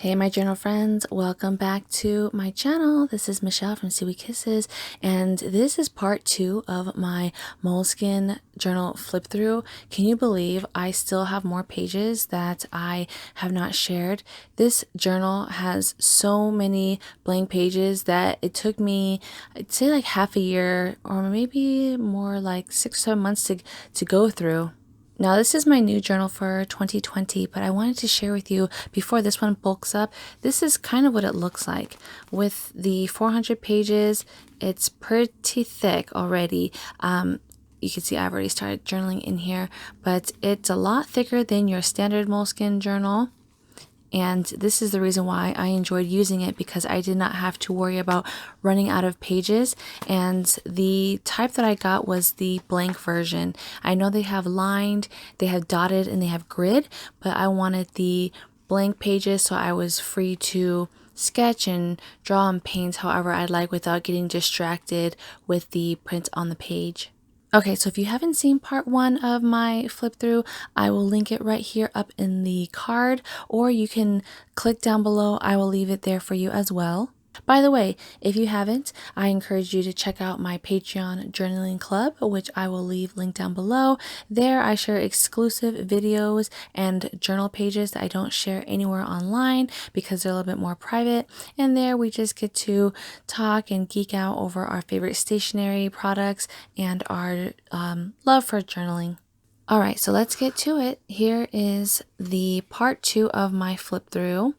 Hey my journal friends, welcome back to my channel. This is Michelle from Seaweed Kisses, and this is part 2 of my Moleskine journal flip through. Can you believe I still have more pages that I have not shared? This journal has so many blank pages that it took me, I'd say like half a year or maybe more, like 6 or 7 months to go through. Now this is my new journal for 2020, but I wanted to share with you before this one bulks up. This is kind of what it looks like. With the 400 pages, it's pretty thick already. You can see I've already started journaling in here, but it's a lot thicker than your standard Moleskine journal. And this is the reason why I enjoyed using it, because I did not have to worry about running out of pages. And the type that I got was the blank version. I know they have lined, they have dotted, and they have grid, but I wanted the blank pages so I was free to sketch and draw and paint however I'd like without getting distracted with the print on the page. Okay, so if you haven't seen part 1 of my flip through, I will link it right here up in the card, or you can click down below. I will leave it there for you as well. By the way, if you haven't, I encourage you to check out my Patreon journaling club, which I will leave linked down below. There I share exclusive videos and journal pages that I don't share anywhere online because they're a little bit more private. And there we just get to talk and geek out over our favorite stationery products and our love for journaling. Alright, so let's get to it. Here is the part 2 of my flip through.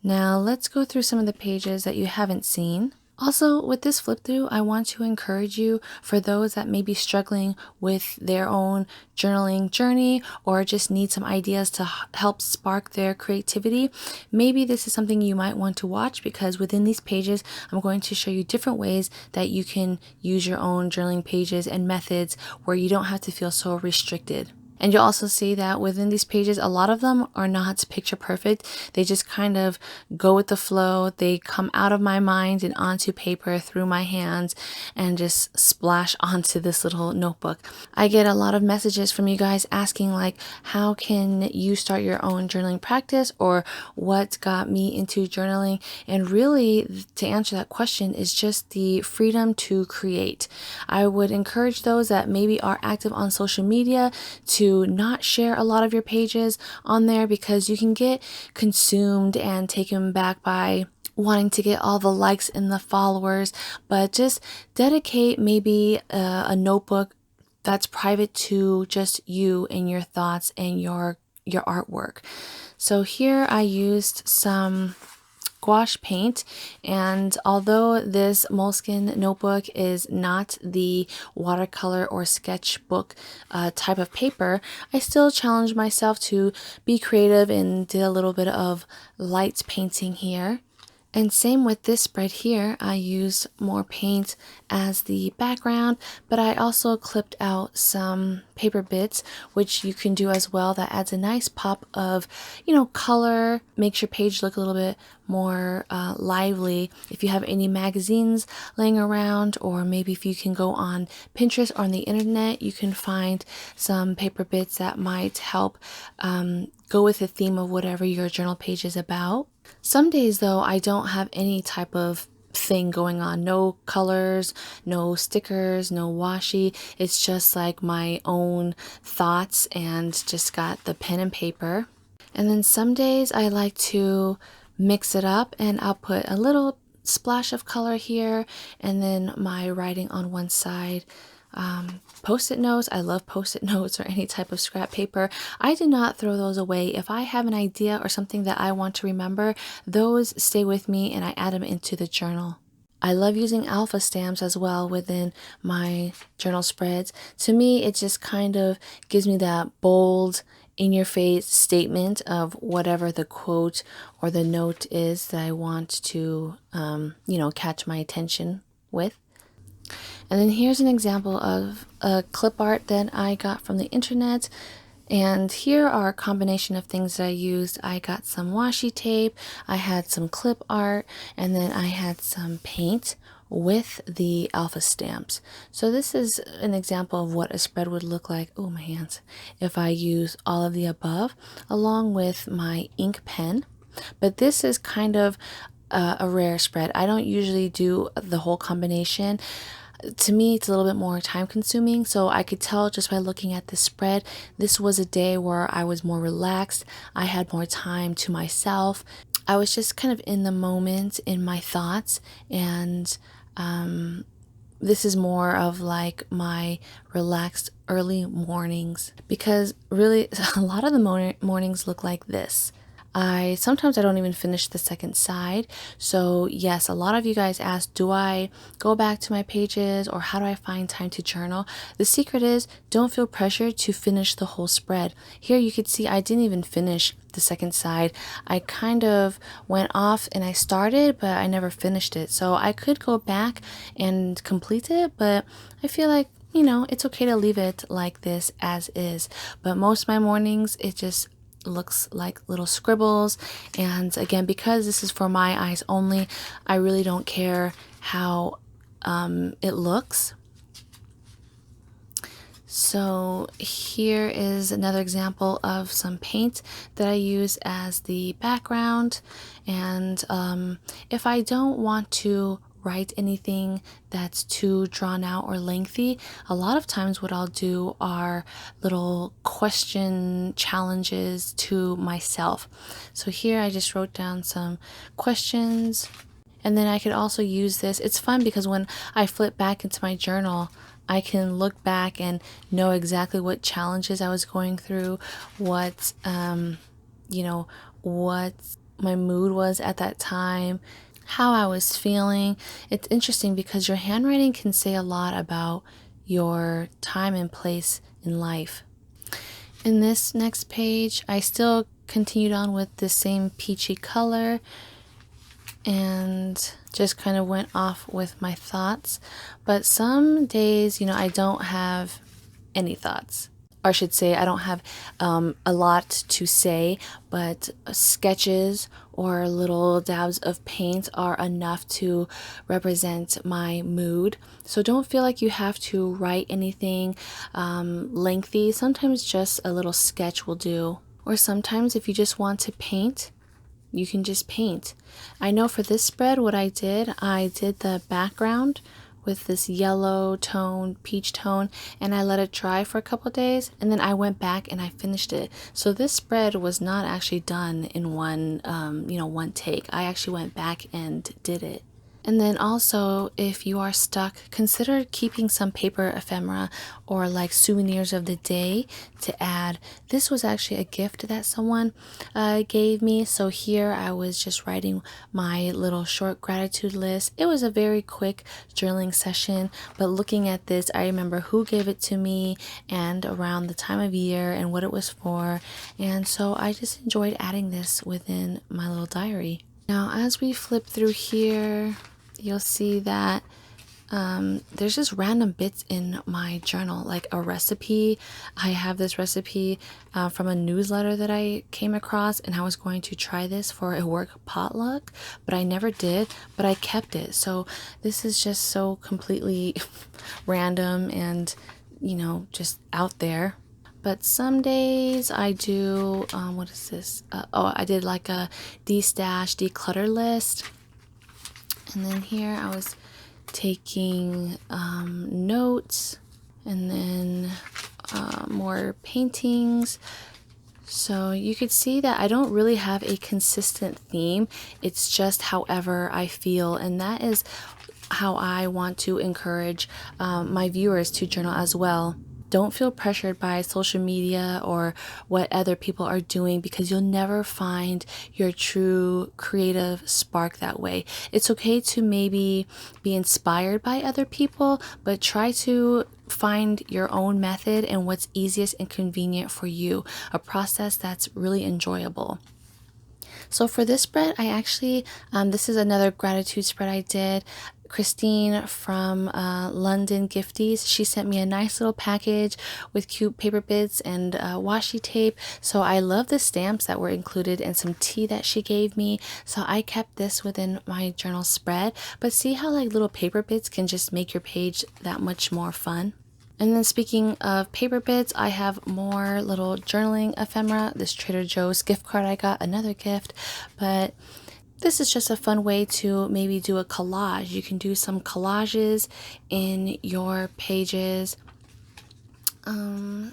Now let's go through some of the pages that you haven't seen. Also, with this flip through, I want to encourage you, for those that may be struggling with their own journaling journey or just need some ideas to help spark their creativity. Maybe this is something you might want to watch, because within these pages, I'm going to show you different ways that you can use your own journaling pages and methods where you don't have to feel so restricted. And you'll also see that within these pages, a lot of them are not picture perfect. They just kind of go with the flow. They come out of my mind and onto paper through my hands and just splash onto this little notebook. I get a lot of messages from you guys asking, like, how can you start your own journaling practice, or what got me into journaling? And really, to answer that question is just the freedom to create. I would encourage those that maybe are active on social media to not share a lot of your pages on there, because you can get consumed and taken back by wanting to get all the likes and the followers. But just dedicate maybe a notebook that's private to just you and your thoughts and your artwork. So here I used some gouache paint, and although this Moleskine notebook is not the watercolor or sketchbook type of paper, I still challenged myself to be creative and did a little bit of light painting here. And same with this spread here, I used more paint as the background, but I also clipped out some paper bits, which you can do as well. That adds a nice pop of, color, makes your page look a little bit more lively. If you have any magazines laying around, or maybe if you can go on Pinterest or on the internet, you can find some paper bits that might help go with the theme of whatever your journal page is about. Some days though, I don't have any type of thing going on. No colors, no stickers, no washi. It's just like my own thoughts, and just got the pen and paper. And then some days I like to mix it up, and I'll put a little splash of color here and then my writing on one side. Post-it notes. I love post-it notes or any type of scrap paper. I do not throw those away. If I have an idea or something that I want to remember, those stay with me and I add them into the journal. I love using alpha stamps as well within my journal spreads. To me, it just kind of gives me that bold, in-your-face statement of whatever the quote or the note is that I want to, catch my attention with. And then here's an example of a clip art that I got from the internet. And here are a combination of things that I used. I got some washi tape, I had some clip art, and then I had some paint with the alpha stamps. So this is an example of what a spread would look like, oh my hands, if I use all of the above along with my ink pen. But this is kind of a rare spread. I don't usually do the whole combination. To me, it's a little bit more time consuming, so I could tell just by looking at this spread, this was a day where I was more relaxed. I had more time to myself. I was just kind of in the moment in my thoughts, and this is more of like my relaxed early mornings, because really a lot of the mornings look like this. Sometimes I don't even finish the second side. So yes, a lot of you guys ask, do I go back to my pages, or how do I find time to journal? The secret is, don't feel pressured to finish the whole spread. Here you could see I didn't even finish the second side. I kind of went off and I started, but I never finished it. So I could go back and complete it, but I feel like, you know, it's okay to leave it like this as is. But most of my mornings, it just looks like little scribbles, and again, because this is for my eyes only, I really don't care how it looks. So here is another example of some paint that I use as the background, and if I don't want to write anything that's too drawn out or lengthy, a lot of times what I'll do are little question challenges to myself. So here I just wrote down some questions, and then I could also use this. It's fun because when I flip back into my journal, I can look back and know exactly what challenges I was going through, what what my mood was at that time, how I was feeling. It's interesting because your handwriting can say a lot about your time and place in life. In this next page, I still continued on with the same peachy color and just kind of went off with my thoughts. But some days, I don't have any thoughts. Or I should say, I don't have a lot to say, but sketches or little dabs of paint are enough to represent my mood. So don't feel like you have to write anything lengthy. Sometimes just a little sketch will do. Or sometimes if you just want to paint, you can just paint. I know for this spread, what I did the background with this yellow tone, peach tone, and I let it dry for a couple days, and then I went back and I finished it. So this spread was not actually done in one take. I actually went back and did it. And then also, if you are stuck, consider keeping some paper ephemera or like souvenirs of the day to add. This was actually a gift that someone gave me. So here I was just writing my little short gratitude list. It was a very quick journaling session, but looking at this, I remember who gave it to me and around the time of year and what it was for. And so I just enjoyed adding this within my little diary. Now, as we flip through here, you'll see that there's just random bits in my journal, like a recipe. I have this recipe from a newsletter that I came across, and I was going to try this for a work potluck, but I never did, but I kept it. So this is just so completely random and, just out there. But some days I do, what is this? I did like a de-stash, declutter list. And then here I was taking notes, and then more paintings. So you could see that I don't really have a consistent theme. It's just however I feel, and that is how I want to encourage my viewers to journal as well. Don't feel pressured by social media or what other people are doing, because you'll never find your true creative spark that way. It's okay to maybe be inspired by other people, but try to find your own method and what's easiest and convenient for you, a process that's really enjoyable. So for this spread, I actually, this is another gratitude spread I did. Christine from London Gifties, she sent me a nice little package with cute paper bits and washi tape. So I love the stamps that were included and some tea that she gave me. So I kept this within my journal spread. But see how like little paper bits can just make your page that much more fun? And then speaking of paper bits, I have more little journaling ephemera. This Trader Joe's gift card I got, another gift, but this is just a fun way to maybe do a collage. You can do some collages in your pages, and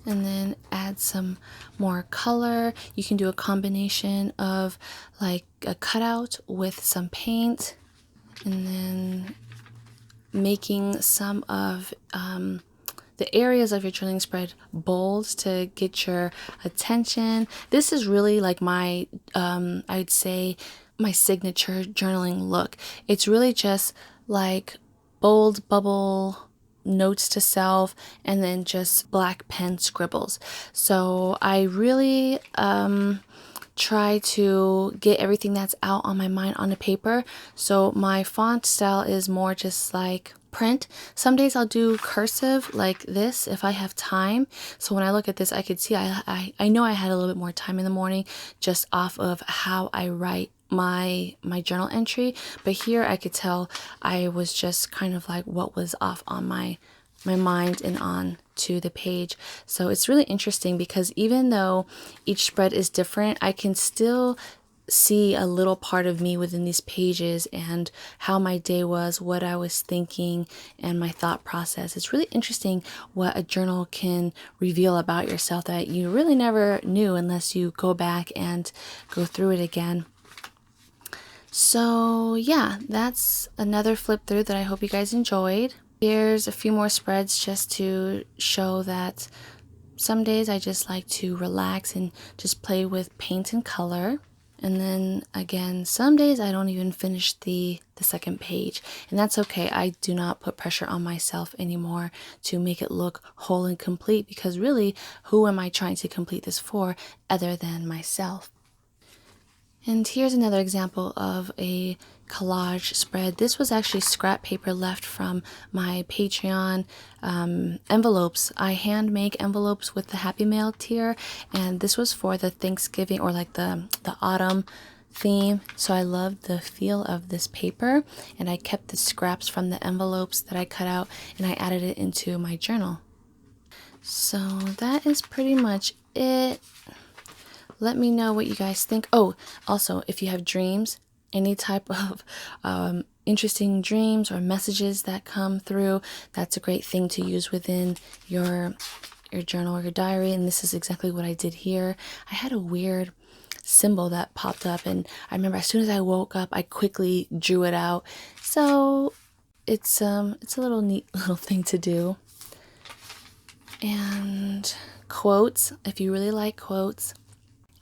then add some more color. You can do a combination of like a cutout with some paint, and then making some of the areas of your journaling spread bold to get your attention. This is really like my, I'd say, my signature journaling look. It's really just like bold bubble notes to self and then just black pen scribbles. So I really try to get everything that's out on my mind on the paper. So my font style is more just like print. Some days I'll do cursive like this if I have time. So when I look at this, I could see I know I had a little bit more time in the morning just off of how I write my journal entry, but here I could tell I was just kind of like what was off on my mind and on to the page. So it's really interesting because even though each spread is different, I can still see a little part of me within these pages and how my day was, what I was thinking, and my thought process. It's really interesting what a journal can reveal about yourself that you really never knew unless you go back and go through it again. So yeah, that's another flip through that I hope you guys enjoyed. Here's a few more spreads just to show that some days I just like to relax and just play with paint and color. And then again, some days I don't even finish the second page, and that's okay. I do not put pressure on myself anymore to make it look whole and complete, because really, who am I trying to complete this for other than myself? And here's another example of a collage spread. This was actually scrap paper left from my Patreon envelopes. I hand make envelopes with the Happy Mail tier, and this was for the Thanksgiving or like the autumn theme. So I loved the feel of this paper, and I kept the scraps from the envelopes that I cut out and I added it into my journal. So that is pretty much it. Let me know what you guys think. Oh, also, if you have dreams, any type of interesting dreams or messages that come through, that's a great thing to use within your journal or your diary. And this is exactly what I did here. I had a weird symbol that popped up, and I remember as soon as I woke up, I quickly drew it out. So it's a little neat little thing to do. And quotes, if you really like quotes,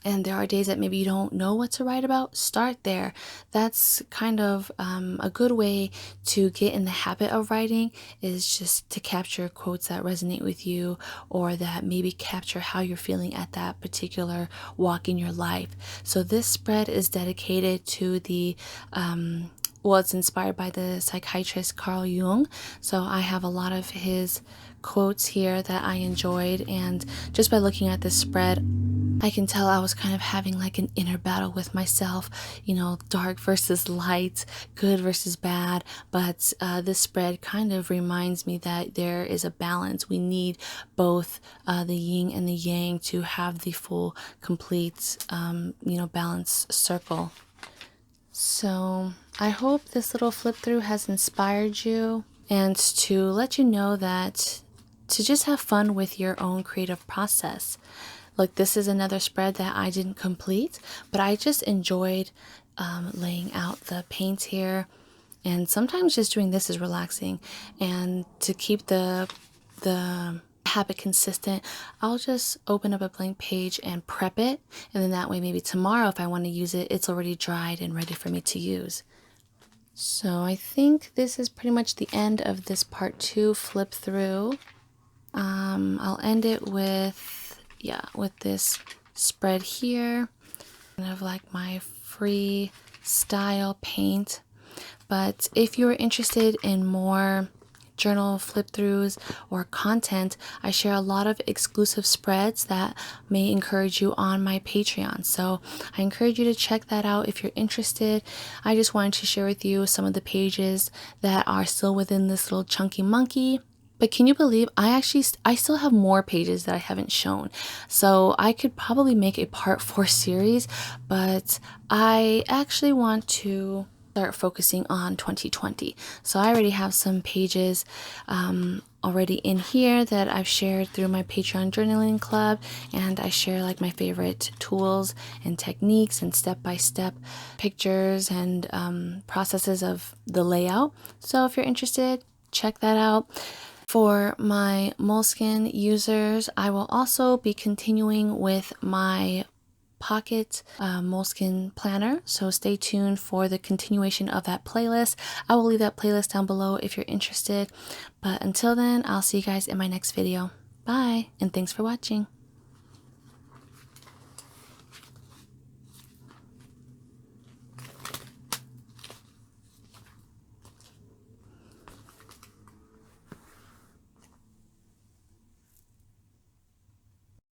and there are days that maybe you don't know what to write about, start there. That's kind of a good way to get in the habit of writing, is just to capture quotes that resonate with you, or that maybe capture how you're feeling at that particular walk in your life. So this spread is dedicated to the well, it's inspired by the psychiatrist Carl Jung. So I have a lot of his quotes here that I enjoyed, and just by looking at this spread, I can tell I was kind of having like an inner battle with myself, you know, dark versus light, good versus bad. But this spread kind of reminds me that there is a balance. We need both the yin and the yang to have the full, complete, balanced circle. So I hope this little flip through has inspired you, and to let you know that to just have fun with your own creative process. Look, this is another spread that I didn't complete, but I just enjoyed laying out the paint here, and sometimes just doing this is relaxing. And to keep the habit consistent, I'll just open up a blank page and prep it, and then that way maybe tomorrow if I want to use it, it's already dried and ready for me to use. So I think this is pretty much the end of this part 2 flip through. I'll end it with this spread here, kind of like my free style paint. But if you're interested in more journal flip throughs or content, I share a lot of exclusive spreads that may encourage you on my Patreon. So I encourage you to check that out if you're interested. I just wanted to share with you some of the pages that are still within this little chunky monkey. But can you believe I still have more pages that I haven't shown. So I could probably make a part 4 series, but I actually want to start focusing on 2020. So I already have some pages already in here that I've shared through my Patreon journaling club, and I share like my favorite tools and techniques and step-by-step pictures and processes of the layout. So if you're interested, check that out. For my Moleskine users, I will also be continuing with my Pocket Moleskine planner, so stay tuned for the continuation of that playlist. I will leave that playlist down below if you're interested, but until then, I'll see you guys in my next video. Bye, and thanks for watching.